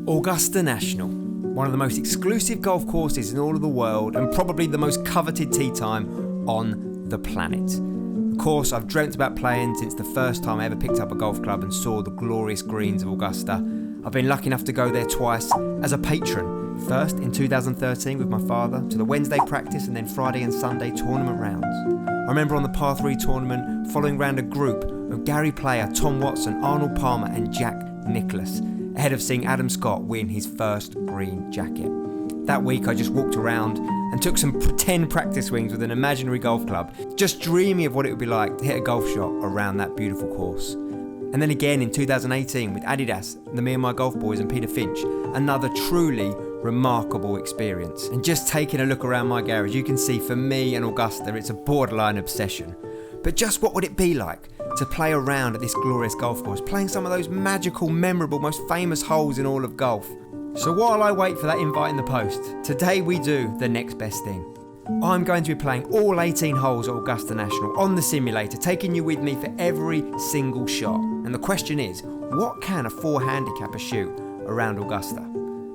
Augusta National, one of the most exclusive golf courses in all of the world and probably the most coveted tee time on the planet. Of course, I've dreamt about playing since the first time I ever picked up a golf club and saw the glorious greens of Augusta. I've been lucky enough to go there twice as a patron. First in 2013 with my father to the Wednesday practice and then Friday and Sunday tournament rounds. I remember on the par 3 tournament following round a group of Gary Player, Tom Watson, Arnold Palmer and Jack Nicklaus, ahead of seeing Adam Scott win his first green jacket. That week I just walked around and took some pretend practice swings with an imaginary golf club, just dreaming of what it would be like to hit a golf shot around that beautiful course. And then again in 2018 with Adidas, the Me and My Golf Boys and Peter Finch, another truly remarkable experience. And just taking a look around my garage, you can see for me and Augusta it's a borderline obsession. But just what would it be like to play around at this glorious golf course, playing some of those magical, memorable, most famous holes in all of golf? So while I wait for that invite in the post, today we do the next best thing. I'm going to be playing all 18 holes at Augusta National on the simulator, taking you with me for every single shot. And the question is, what can a 4 handicapper shoot around Augusta?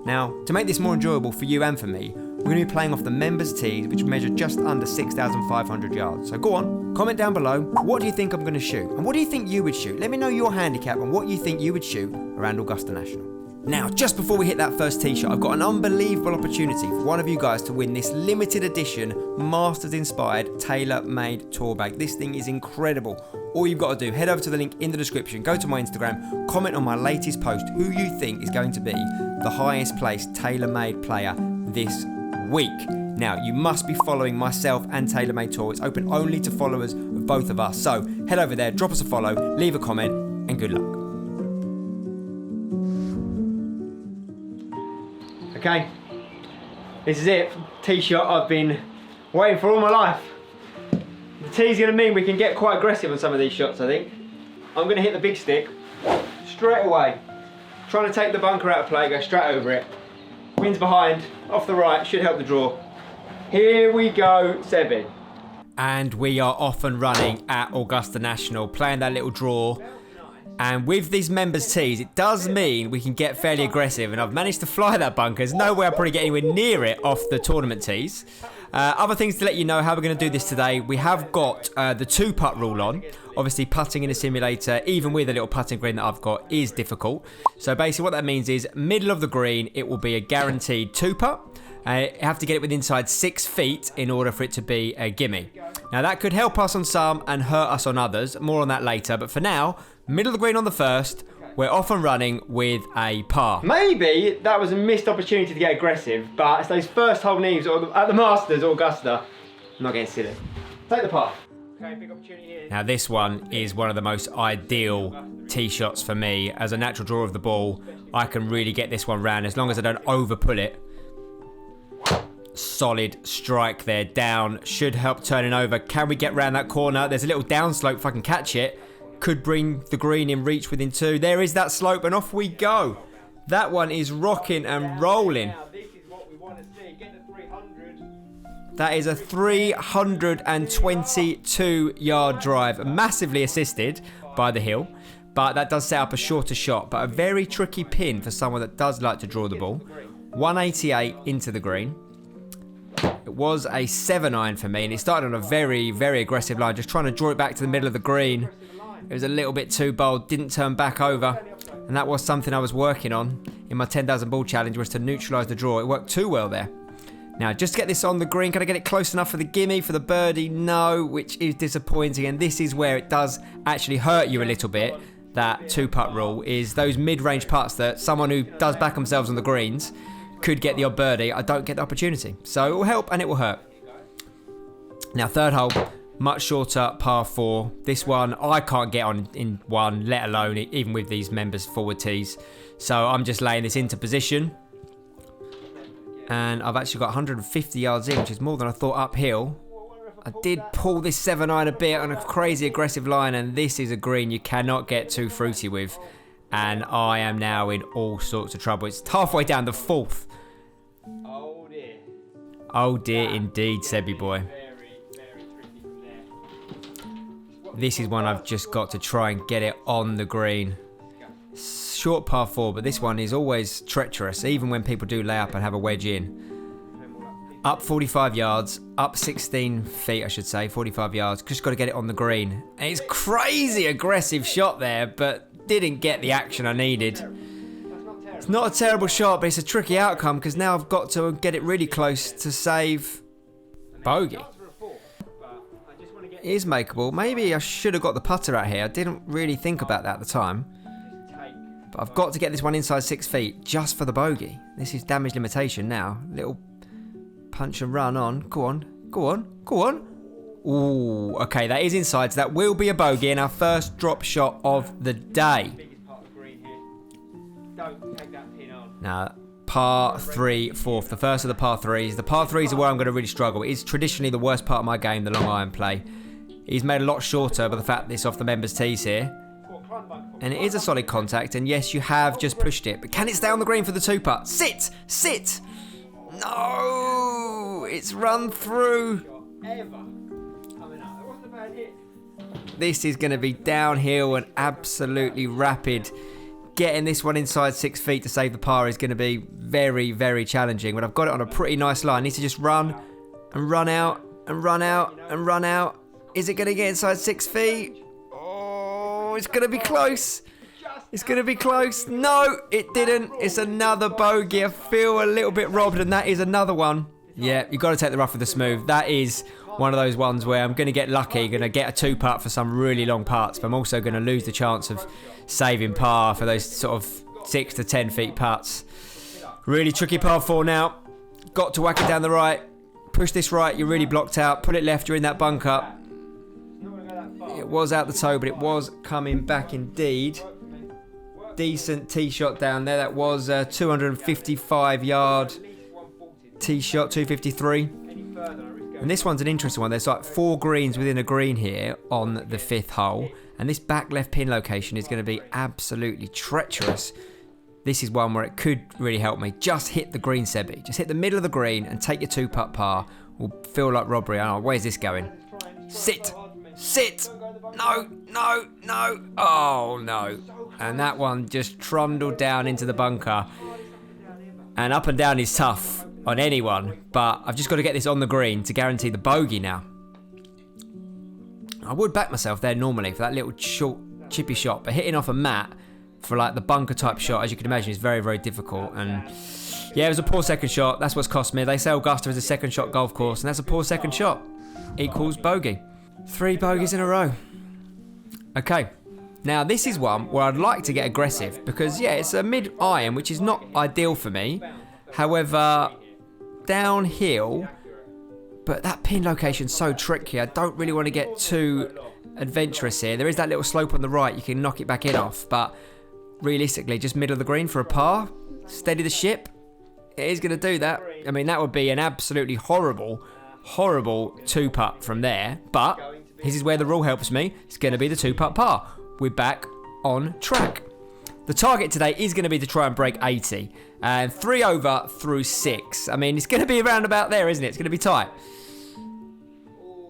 Now, to make this more enjoyable for you and for me, we're going to be playing off the members' tees, which measure just under 6,500 yards. So go on, comment down below, what do you think I'm going to shoot? And what do you think you would shoot? Let me know your handicap and what you think you would shoot around Augusta National. Now, just before we hit that first tee shot, I've got an unbelievable opportunity for one of you guys to win this limited edition, Masters-inspired, tailor-made tour bag. This thing is incredible. All you've got to do, head over to the link in the description, go to my Instagram, comment on my latest post who you think is going to be the highest placed tailor-made player this week. Now, you must be following myself and TaylorMade Tour. It's open only to followers of both of us. So head over there, drop us a follow, leave a comment, and good luck. Okay, this is it. Tee shot I've been waiting for all my life. The tee's gonna mean we can get quite aggressive on some of these shots, I think. I'm gonna hit the big stick straight away. Trying to take the bunker out of play, go straight over it. Wind's behind, off the right, should help the draw. Here we go, Sebi. And we are off and running at Augusta National, playing that little draw. And with these members' tees, it does mean we can get fairly aggressive, and I've managed to fly that bunker. There's no way I'll probably get anywhere near it off the tournament tees. Other things to let you know how we're going to do this today. We have got the 2-putt rule on. Obviously, putting in a simulator, even with a little putting green that I've got, is difficult. So basically what that means is, middle of the green, it will be a guaranteed 2-putt. You have to get it within inside 6 feet in order for it to be a gimme. Now that could help us on some and hurt us on others. More on that later. But for now, middle of the green on the first, we're off and running with a par. Maybe that was a missed opportunity to get aggressive, but it's those first hole knees at the Masters or Augusta. I'm not getting silly. Take the par. Okay, big opportunity here. Now this one is one of the most ideal tee shots for me. As a natural drawer of the ball, I can really get this one round as long as I don't over pull it. Solid strike there, down, should help turning over. Can we get round that corner? There's a little downslope if I can catch it. Could bring the green in reach within 2. There is that slope and off we go. That one is rocking and rolling. That is a 322 yard drive, massively assisted by the hill, but that does set up a shorter shot, but a very tricky pin for someone that does like to draw the ball. 188 into the green. It was a 7-iron for me, and it started on a very, very aggressive line, just trying to draw it back to the middle of the green. It was a little bit too bold, didn't turn back over, and that was something I was working on in my 10,000 ball challenge, was to neutralise the draw. It worked too well there. Now, just to get this on the green, can I get it close enough for the gimme, for the birdie? No, which is disappointing, and this is where it does actually hurt you a little bit. That 2-putt rule is those mid-range putts that someone who does back themselves on the greens could get the odd birdie. I don't get the opportunity, so it will help and it will hurt. Now, third hole. Much shorter, par 4. This one I can't get on in one, let alone even with these members forward tees. So I'm just laying this into position. And I've actually got 150 yards in, which is more than I thought uphill. I did pull this 7-iron a bit on a crazy aggressive line, and this is a green you cannot get too fruity with. And I am now in all sorts of trouble. It's halfway down the 4th. Oh dear. Oh dear indeed, Sebi boy. This is one I've just got to try and get it on the green. Short par 4, but this one is always treacherous, even when people do lay up and have a wedge in. Up 45 yards, up 16 feet, I should say, 45 yards. Just got to get it on the green. And it's crazy aggressive shot there, but didn't get the action I needed. It's not a terrible shot, but it's a tricky outcome because now I've got to get it really close to save bogey. It is makeable. Maybe I should have got the putter out here. I didn't really think about that at the time. But I've got to get this one inside 6 feet just for the bogey. This is damage limitation now. Little punch and run on. Go on. Go on. Go on. Ooh, okay, that is inside. So that will be a bogey and our first drop shot of the day. Now, par 3, fourth. The first of the par 3s. The par 3s are where I'm going to really struggle. It is traditionally the worst part of my game, the long iron play. He's made a lot shorter by the fact that it's off the members' tees here. And it is a solid contact. And yes, you have just pushed it. But can it stay on the green for the 2-putt? Sit! Sit! No! It's run through. This is going to be downhill and absolutely rapid. Getting this one inside 6 feet to save the par is going to be very, very challenging. But I've got it on a pretty nice line. I need to just run and run out and run out and run out. Is it going to get inside 6 feet? Oh, it's going to be close. It's going to be close. No, it didn't. It's another bogey. I feel a little bit robbed, and that is another one. Yeah, you've got to take the rough with the smooth. That is one of those ones where I'm going to get lucky, going to get a 2-putt for some really long putts, but I'm also going to lose the chance of saving par for those sort of 6 to 10 feet putts. Really tricky par 4 now. Got to whack it down the right. Push this right, you're really blocked out. Put it left, you're in that bunker. It was out the toe, but it was coming back indeed. Decent tee shot down there. That was a 255 yard tee shot, 253. And this one's an interesting one. There's like 4 greens within a green here on the 5th hole. And this back left pin location is going to be absolutely treacherous. This is one where it could really help me. Just hit the green, Sebi. Just hit the middle of the green and take your 2-putt par. Will feel like robbery. Oh, where's this going? Sit! Sit! No, no, no. Oh, no. And that one just trundled down into the bunker. And up and down is tough on anyone. But I've just got to get this on the green to guarantee the bogey now. I would back myself there normally for that little short chippy shot. But hitting off a mat for like the bunker type shot, as you can imagine, is very, very difficult. And yeah, it was a poor second shot. That's what's cost me. They say Augusta is a second shot golf course. And that's a poor second shot. Equals bogey. 3 bogeys in a row. Okay, now this is one where I'd like to get aggressive because, yeah, it's a mid-iron, which is not ideal for me. However, downhill, but that pin location's so tricky. I don't really want to get too adventurous here. There is that little slope on the right. You can knock it back in off, but realistically, just middle of the green for a par. Steady the ship. It is going to do that. I mean, that would be an absolutely horrible 2-putt from there, but this is where the rule helps me. It's going to be the 2-putt par. We're back on track. The target today is going to be to try and break 80 and 3 over through 6. I mean, it's going to be around about there, isn't it? It's going to be tight.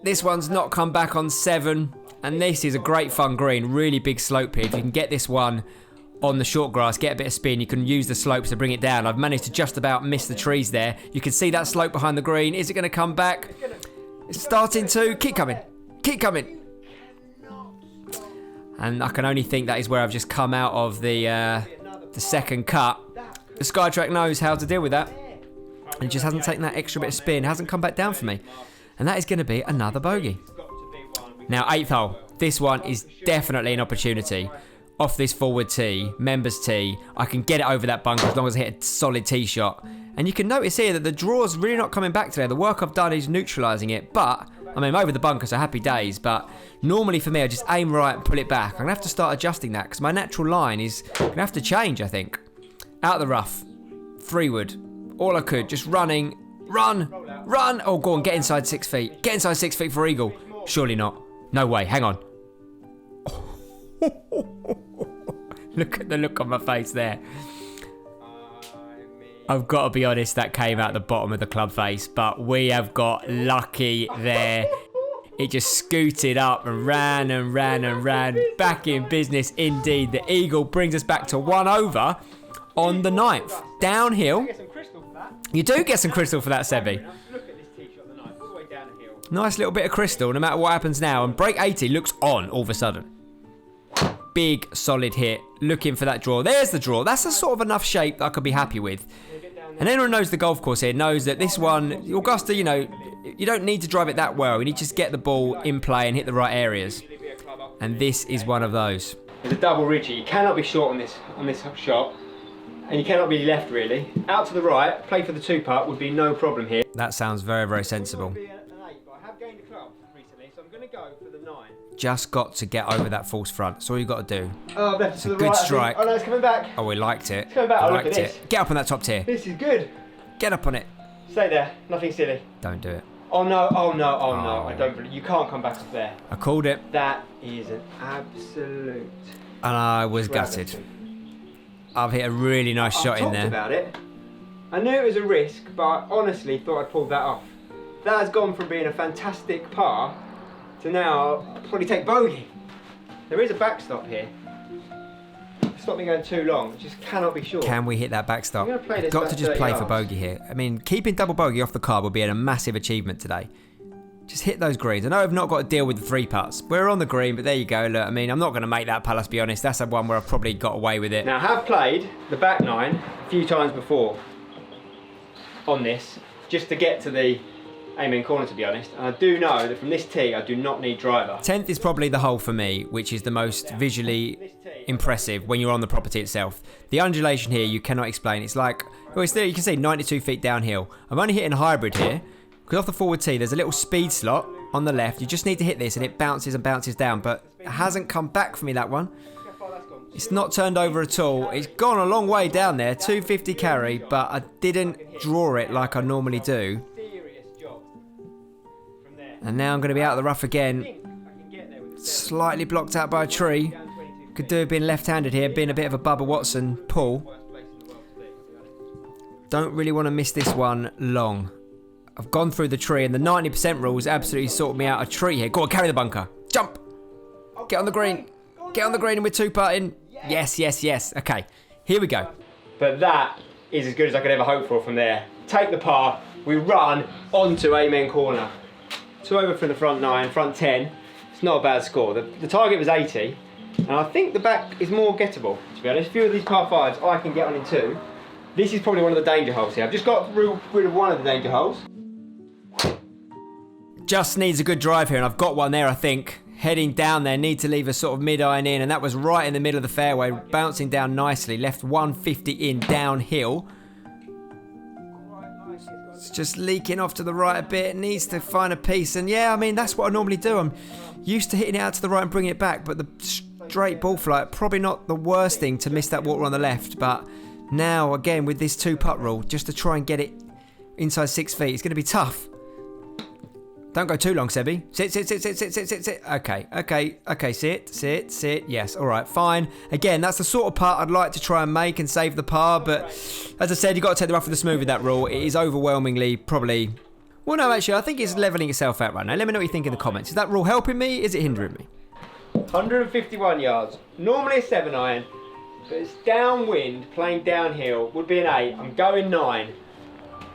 This one's not come back on 7, and this is a great fun green, really big slope here. If you can get this one on the short grass, get a bit of spin, you can use the slopes to bring it down. I've managed to just about miss the trees there. You can see that slope behind the green. Is it going to come back? It's starting to. Keep coming. Keep coming. And I can only think that is where I've just come out of the second cut. The Skytrack knows how to deal with that. And it just hasn't taken that extra bit of spin. It hasn't come back down for me. And that is going to be another bogey. Now, 8th hole. This one is definitely an opportunity. Off this forward tee, members tee, I can get it over that bunker as long as I hit a solid tee shot. And you can notice here that the draw's really not coming back today. The work I've done is neutralising it, but I mean, I'm over the bunker, so happy days. But normally for me, I just aim right and pull it back. I'm going to have to start adjusting that because my natural line is going to have to change, I think. Out of the rough, 3-wood, all I could, just running, run. Oh, go on, get inside 6 feet. Get inside 6 feet for eagle. Surely not. No way, hang on. Look at the look on my face there. I've got to be honest, that came out the bottom of the club face, but we have got lucky there. It just scooted up and ran and ran and ran. Back in business indeed. The eagle brings us back to 1 over on the 9th. Downhill. You do get some crystal for that, Sebi. Nice little bit of crystal, no matter what happens now. And break 80 looks on all of a sudden. Big, solid hit. Looking for that draw. There's the draw. That's a sort of enough shape that I could be happy with. And anyone who knows the golf course here knows that this one, Augusta, you know, you don't need to drive it that well. You need to just get the ball in play and hit the right areas. And this is one of those. It's a double ridgy. You cannot be short on this shot. And you cannot be left, really. Out to the right, play for the 2-putt would be no problem here. That sounds very, very sensible. I have gained a club recently, so I'm going to go for the 9. Just got to get over that false front. That's all you got to do. Oh, I've left it to the right. Good strike. Oh no, it's coming back. Oh, we liked it. It's coming back. I liked it. Get up on that top tier. This is good. Get up on it. Stay there. Nothing silly. Don't do it. Oh no, oh no, oh no. I don't believe you can't come back up there. I called it. That is an absolute. And I was gutted. I've hit a really nice shot in there. About it. I knew it was a risk, but I honestly thought I'd pulled that off. That has gone from being a fantastic par to now I'll probably take bogey. There is a backstop here. Stop me going too long. It just cannot be short. Can we hit that backstop? I've got to just play for bogey here. I mean, keeping double bogey off the card would be a massive achievement today. Just hit those greens. I know I've not got to deal with the 3 putts. We're on the green, but there you go. Look, I mean, I'm not going to make that putt, let's be honest. That's the one where I've probably got away with it. Now, I have played the back 9 a few times before on this, just to get to the aiming corner, to be honest. And I do know that from this tee, I do not need driver. 10th is probably the hole for me, which is the most visually impressive when you're on the property itself. The undulation here, you cannot explain. It's like, well, it's there, you can see 92 feet downhill. I'm only hitting a hybrid here. Because off the forward tee, there's a little speed slot on the left. You just need to hit this and it bounces and bounces down. But it hasn't come back for me, that one. It's not turned over at all. It's gone a long way down there. 250 carry, but I didn't draw it like I normally do. And now I'm going to be out of the rough again. Slightly blocked out by a tree. Could do have been left-handed here, being a bit of a Bubba Watson pull. Don't really want to miss this one long. I've gone through the tree and the 90% rules absolutely sorted me out a tree here. Go on, carry the bunker. Jump. Get on the green. Get on the green and we're 2-putting. Yes, yes, yes. Okay, here we go. But that is as good as I could ever hope for from there. Take the par. We run onto amen corner. 2 over from the front 9, front 10. It's not a bad score. The target was 80. And I think the back is more gettable, to be honest. A few of these par 5s I can get on in 2. This is probably one of the danger holes here. I've just got rid of one of the danger holes. Just needs a good drive here, and I've got one there, I think. Heading down there, need to leave a sort of mid-iron in, and that was right in the middle of the fairway, bouncing down nicely. Left 150 in downhill. It's just leaking off to the right a bit. Needs to find a piece, and yeah, I mean, that's what I normally do. I'm used to hitting it out to the right and bringing it back, but the straight ball flight, probably not the worst thing to miss that water on the left, but now, again, with this 2-putt rule, just to try and get it inside 6 feet, it's going to be tough. Don't go too long, Sebi. Sit. Okay, sit. Yes, all right, fine. Again, that's the sort of putt I'd like to try and make and save the par, but as I said, you've got to take the rough with the smooth with that rule. It is overwhelmingly probably... Well, no, actually, I think it's levelling itself out right now. Let me know what you think in the comments. Is that rule helping me? Is it hindering me? 151 yards. Normally a 7-iron, but it's downwind, playing downhill. Would be an 8. I'm going 9.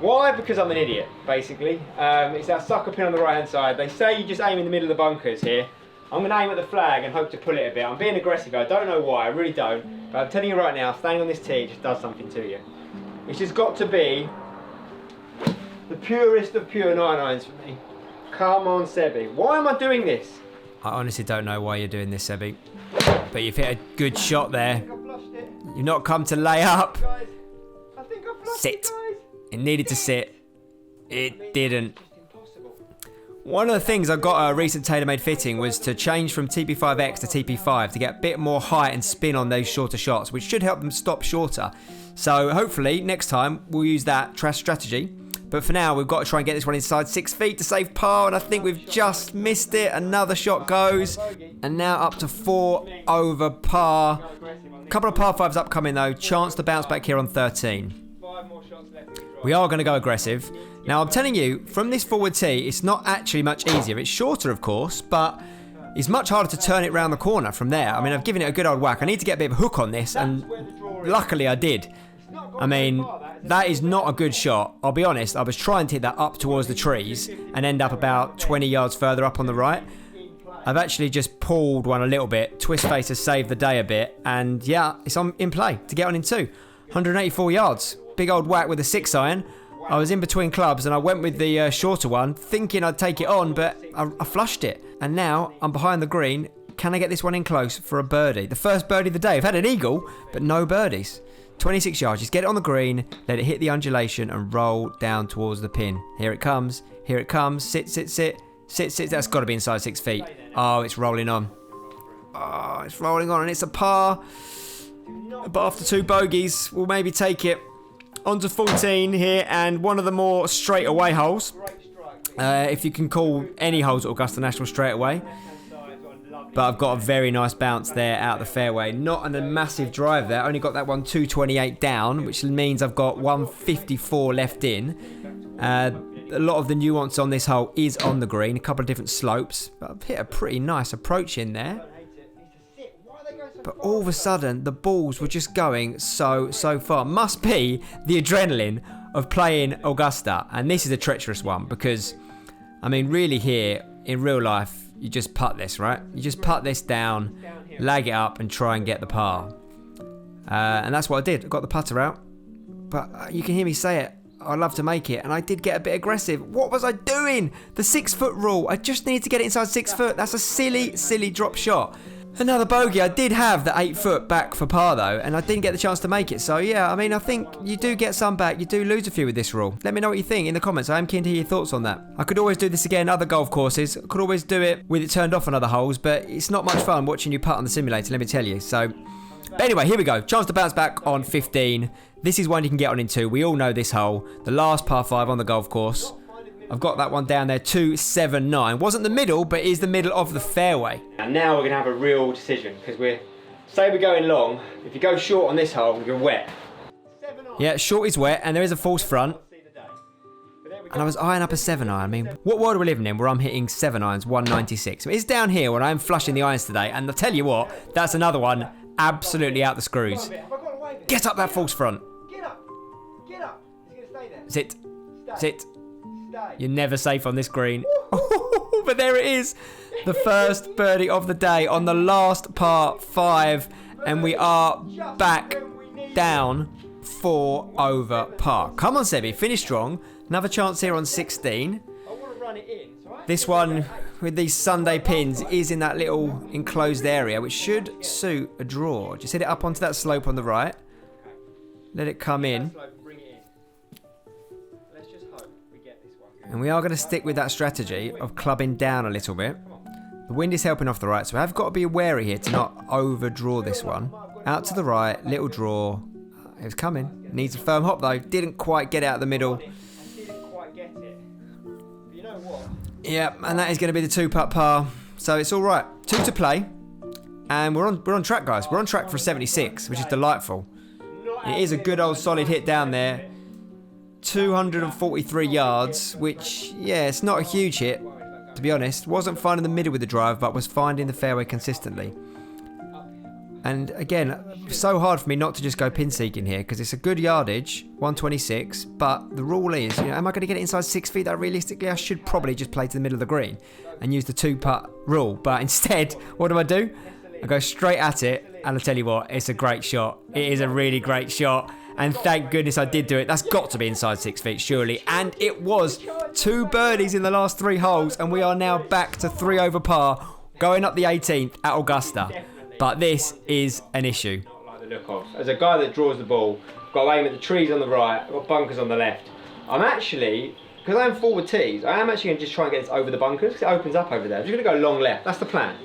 Why? Because I'm an idiot, basically. It's that sucker pin on the right-hand side. They say you just aim in the middle of the bunkers here. I'm going to aim at the flag and hope to pull it a bit. I'm being aggressive. I don't know why. I really don't. But I'm telling you right now, staying on this tee just does something to you. It's just got to be the purest of pure 9-irons for me. Come on, Sebi. Why am I doing this? I honestly don't know why you're doing this, Sebi. But you've hit a good shot there. You've not come to lay up. Sit. It needed to sit. It didn't. One of the things I got a recent TaylorMade fitting was to change from TP5X to TP5 to get a bit more height and spin on those shorter shots, which should help them stop shorter. So hopefully next time we'll use that strategy. But for now, we've got to try and get this one inside 6 feet to save par, and I think we've just missed it. Another shot goes, and now up to 4 over par. A couple of par 5s upcoming though. Chance to bounce back here on 13. 5 more shots left. We are going to go aggressive. Now, I'm telling you, from this forward tee, it's not actually much easier. It's shorter, of course, but it's much harder to turn it round the corner from there. I mean, I've given it a good old whack. I need to get a bit of a hook on this, and luckily I did. I mean, that is not a good shot. I'll be honest, I was trying to hit that up towards the trees and end up about 20 yards further up on the right. I've actually just pulled one a little bit. Twist face has saved the day a bit, and yeah, it's in play to get on in two. 184 yards. Big old whack with a 6-iron. I was in between clubs and I went with the shorter one, thinking I'd take it on, but I flushed it. And now I'm behind the green. Can I get this one in close for a birdie? The first birdie of the day. I've had an eagle, but no birdies. 26 yards. Just get it on the green, let it hit the undulation and roll down towards the pin. Here it comes. Here it comes. Sit, sit, sit. Sit, sit. That's got to be inside 6 feet. Oh, it's rolling on. Oh, it's rolling on and it's a par. But after 2 bogeys, we'll maybe take it. On to 14 here, and one of the more straightaway holes. If you can call any holes at Augusta National straightaway. But I've got a very nice bounce there out the fairway. Not a massive drive there. Only got that one 228 down, which means I've got 154 left in. A lot of the nuance on this hole is on the green. A couple of different slopes. But I've hit a pretty nice approach in there. But all of a sudden, the balls were just going so far. Must be the adrenaline of playing Augusta. And this is a treacherous one because, I mean, really here, in real life, you just putt this, right? You just putt this down, lag it up, and try and get the par. And that's what I did. I got the putter out. But you can hear me say it. I'd love to make it. And I did get a bit aggressive. What was I doing? The 6-foot rule. I just needed to get it inside 6 foot. That's a silly drop shot. Another bogey. I did have the 8 foot back for par though, and I didn't get the chance to make it. So yeah, I mean, I think you do get some back. You do lose a few with this rule. Let me know what you think in the comments. I am keen to hear your thoughts on that. I could always do this again other golf courses. I could always do it with it turned off on other holes, but it's not much fun watching you putt on the simulator, let me tell you. So, but anyway, here we go. Chance to bounce back on 15. This is one you can get on in 2. We all know this hole. The last par 5 on the golf course. I've got that one down there, 279. Wasn't the middle, but is the middle of the fairway. And now we're going to have a real decision, because say we're going long. If you go short on this hole, you're wet. Yeah, short is wet, and there is a false front. And I was eyeing up a 7-iron. I mean, what world are we living in where I'm hitting 7-irons, 196? It's down here when I'm flushing the irons today, and I'll tell you what, that's another one absolutely out the screws. Get up that false front. Get up. It's going to stay there. Sit. You're never safe on this green. But there it is. The first birdie of the day on the last par 5. And we are back down 4 over par. Come on, Sebi. Finish strong. Another chance here on 16. This one with these Sunday pins is in that little enclosed area, which should suit a draw. Just hit it up onto that slope on the right. Let it come in. And we are going to stick with that strategy of clubbing down a little bit. The wind is helping off the right, so I've got to be wary here to not overdraw this one. Out to the right, little draw. It was coming. Needs a firm hop though. Didn't quite get out of the middle. Yeah, and that is going to be the 2-putt par. So it's all right. 2 to play. And we're on track, guys. We're on track for a 76, which is delightful. It is a good old solid hit down there. 243 yards, which, yeah, it's not a huge hit, to be honest. Wasn't finding the middle with the drive, but was finding the fairway consistently. And again, so hard for me not to just go pin seeking here, because it's a good yardage, 126, but the rule is, am I going to get it inside 6 feet? That realistically, I should probably just play to the middle of the green and use the 2-putt rule. But instead, what do? I go straight at it, and I'll tell you what, it's a great shot. It is a really great shot. And thank goodness I did do it. That's got to be inside 6 feet, surely. And it was. 2 birdies in the last 3 holes. And we are now back to 3 over par, going up the 18th at Augusta. But this is an issue. Not like the look of. As a guy that draws the ball, got to aim at the trees on the right, I've got bunkers on the left. I'm actually, because I'm forward tees, I am actually going to just try and get this over the bunkers, because it opens up over there. I'm just going to go long left. That's the plan.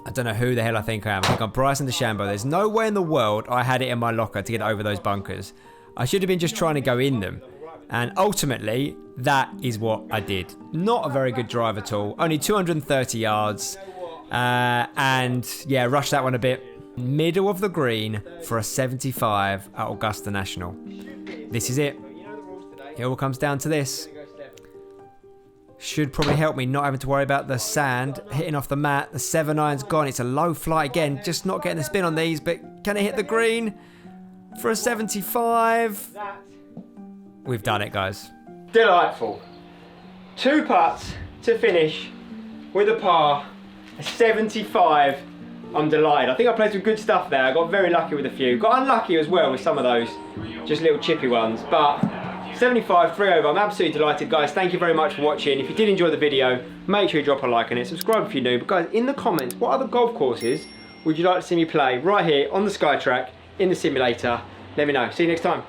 I don't know who the hell I think I am. I think I'm Bryson DeChambeau. There's no way in the world I had it in my locker to get over those bunkers. I should have been just trying to go in them. And ultimately, that is what I did. Not a very good drive at all. Only 230 yards. And yeah, rushed that one a bit. Middle of the green for a 75 at Augusta National. This is it. It all comes down to this. Should probably help me not having to worry about the sand hitting off the mat. The 7-iron's gone. It's a low flight again. Just not getting the spin on these, but can it hit the green for a 75? We've done it, guys. Delightful. 2 putts to finish with a par, a 75. I'm delighted. I think I played some good stuff there. I got very lucky with a few. Got unlucky as well with some of those, just little chippy ones. But 75, 3 over. I'm absolutely delighted, guys. Thank you very much for watching. If you did enjoy the video, make sure you drop a like on it. Subscribe if you're new. But guys, in the comments, what other golf courses would you like to see me play right here on the Skytrack in the simulator? Let me know. See you next time.